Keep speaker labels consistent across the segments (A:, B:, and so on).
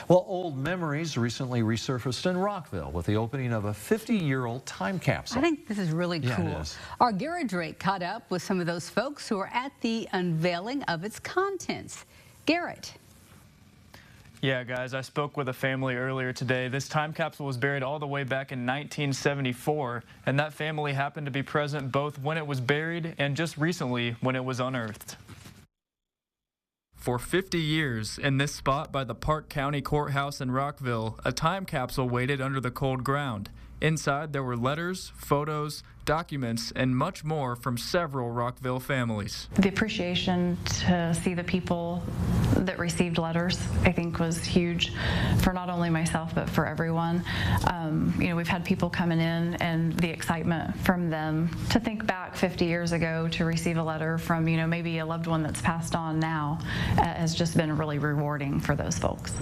A: Well, old memories recently resurfaced in Rockville with the opening of a 50-year-old time capsule.
B: I think this is really cool.
A: It is.
B: Our Garrett Drake caught up with some of those folks who are at the unveiling of its contents. Garrett.
C: Yeah, guys, I spoke with a family earlier today. This time capsule was buried all the way back in 1974, and that family happened to be present both when it was buried and just recently when it was unearthed. For 50 years, in this spot by the Park County Courthouse in Rockville, a time capsule waited under the cold ground. Inside, there were letters, photos, documents, and much more from several Rockville families.
D: The appreciation to see the people that received letters, I think, was huge for not only myself, but for everyone. We've had people coming in, and the excitement from them to think back 50 years ago to receive a letter from, maybe a loved one that's passed on now has just been really rewarding for those folks.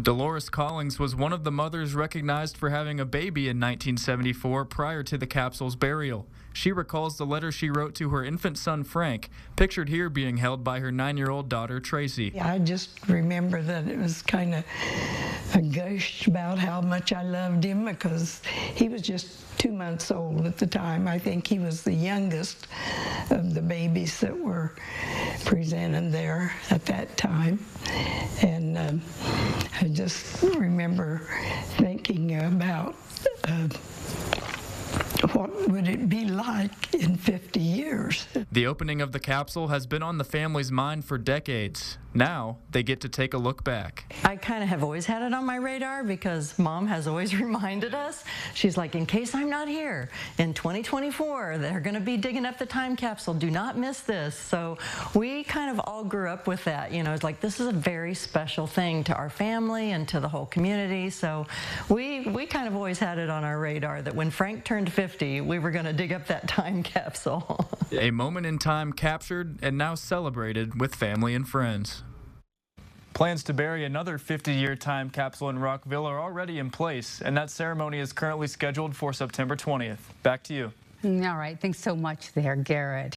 C: Dolores Collins was one of the mothers recognized for having a baby in 1974 prior to the capsule's burial. She recalls the letter she wrote to her infant son Frank, pictured here being held by her 9-year-old daughter Tracy.
E: I just remember that it was kind of a gush about how much I loved him because he was just 2 months old at the time. I think he was the youngest of the babies that were presented there at that time. And I just remember thinking about what would it be like in 50 years?
C: The opening of the capsule has been on the family's mind for decades. Now they get to take a look back.
F: I kind of have always had it on my radar because Mom has always reminded us. She's like, in case I'm not here in 2024, they're going to be digging up the time capsule. Do not miss this. So we kind of all grew up with that. It's like this is a very special thing to our family and to the whole community. So we kind of always had it on our radar that when Frank turned 50, we were going to dig up that time capsule.
C: A moment in time captured and now celebrated with family and friends. Plans to bury another 50-year time capsule in Rockville are already in place, and that ceremony is currently scheduled for September 20th. Back to you.
B: All right. Thanks so much there, Garrett.